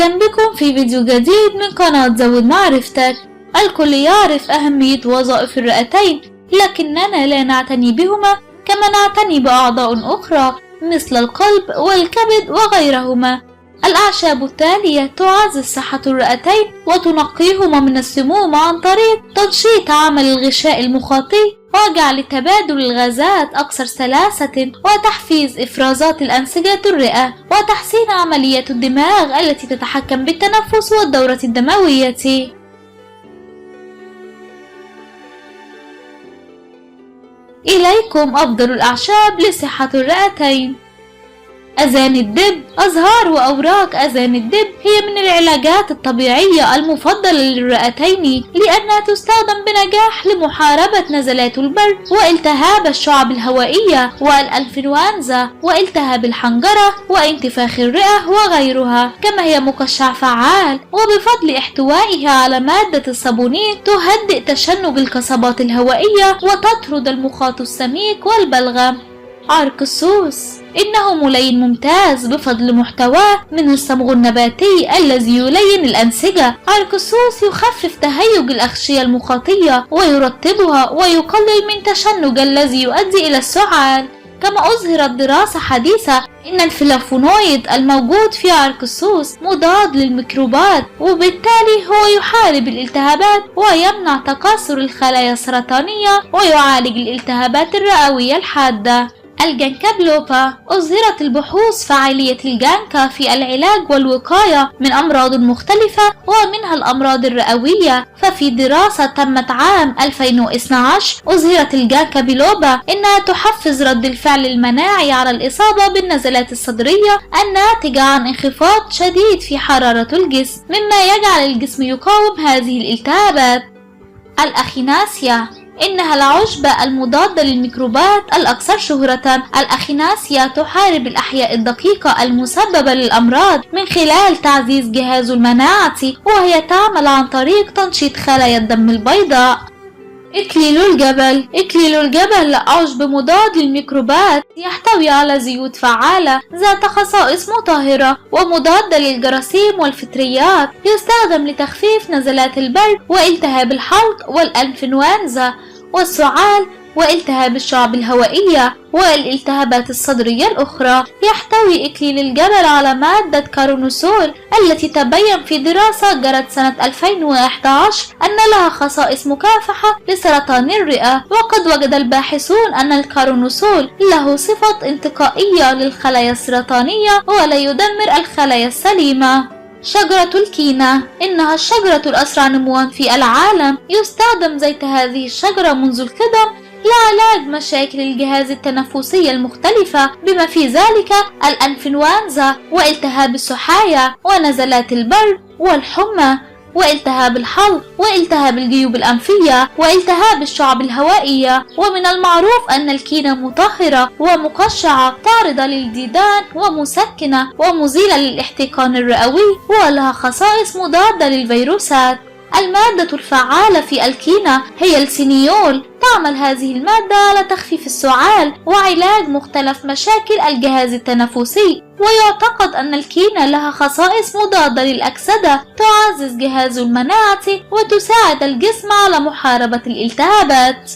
أهلا بكم في فيديو جديد من قناة زود معرفتك. الكل يعرف أهمية وظائف الرئتين، لكننا لا نعتني بهما كما نعتني بأعضاء أخرى مثل القلب والكبد وغيرهما. الأعشاب التالية تعزز صحة الرئتين وتنقيهما من السموم عن طريق تنشيط عمل الغشاء المخاطي وجعل تبادل الغازات أكثر سلاسة وتحفيز إفرازات الأنسجة الرئة وتحسين عملية الدماغ التي تتحكم بالتنفس والدورة الدموية. إليكم أفضل الأعشاب لصحة الرئتين. أذان الدب. أزهار وأوراق أذان الدب هي من العلاجات الطبيعية المفضلة للرئتين لأنها تستخدم بنجاح لمحاربة نزلات البرد والتهاب الشعب الهوائية والإنفلونزا والتهاب الحنجرة وانتفاخ الرئة وغيرها، كما هي مقشع فعال وبفضل احتوائها على مادة الصابونين تهدئ تشنج القصبات الهوائية وتطرد المخاط السميك والبلغم. عرق السوس. إنه ملين ممتاز بفضل محتواه من الصمغ النباتي الذي يلين الأنسجة. عرق السوس يخفف تهيج الأغشية المخاطية ويرطبها ويقلل من تشنج الذي يؤدي إلى السعال. كما أظهرت دراسة حديثة إن الفلافونويد الموجود في عرق السوس مضاد للميكروبات، وبالتالي هو يحارب الالتهابات ويمنع تكاثر الخلايا السرطانية ويعالج الالتهابات الرئوية الحادة. الجانكا بلوبا. أظهرت البحوث فعالية الجانكا في العلاج والوقاية من أمراض مختلفة ومنها الأمراض الرئوية، ففي دراسة تمت عام 2012 أظهرت الجانكا بلوبا إنها تحفز رد الفعل المناعي على الإصابة بالنزلات الصدرية الناتجة عن انخفاض شديد في حرارة الجسم، مما يجعل الجسم يقاوم هذه الالتهابات. الأخيناسيا. إنها العشبة المضادة للميكروبات الأكثر شهرة. الأخيناسيا تحارب الأحياء الدقيقة المسببة للأمراض من خلال تعزيز جهاز المناعة، وهي تعمل عن طريق تنشيط خلايا الدم البيضاء. إكليل الجبل. إكليل الجبل عشب مضاد للميكروبات يحتوي على زيوت فعالة ذات خصائص مطهرة ومضادة للجراثيم والفطريات، يستخدم لتخفيف نزلات البرد والتهاب الحلق والإنفلونزا والسعال والتهاب الشعب الهوائية والالتهابات الصدرية الأخرى. يحتوي إكليل الجبل على مادة كارونوسول التي تبين في دراسة جرت سنة 2011 أن لها خصائص مكافحة لسرطان الرئة، وقد وجد الباحثون أن الكارونوسول له صفة انتقائية للخلايا السرطانية ولا يدمر الخلايا السليمة. شجرة الكينا. إنها الشجرة الأسرع نمواً في العالم. يستخدم زيت هذه الشجرة منذ القدم لعلاج مشاكل الجهاز التنفسي المختلفة بما في ذلك الإنفلونزا والتهاب السحايا ونزلات البرد والحمى والتهاب الحلق والتهاب الجيوب الأنفية والتهاب الشعب الهوائية. ومن المعروف أن الكينا مطهرة ومقشعة طاردة للديدان ومسكنة ومزيلة للاحتقان الرئوي ولها خصائص مضادة للفيروسات. المادة الفعالة في الكينا هي السينيول. تعمل هذه المادة على تخفيف السعال وعلاج مختلف مشاكل الجهاز التنفسي، ويعتقد أن الكينا لها خصائص مضادة للأكسدة تعزز جهاز المناعة وتساعد الجسم على محاربة الالتهابات.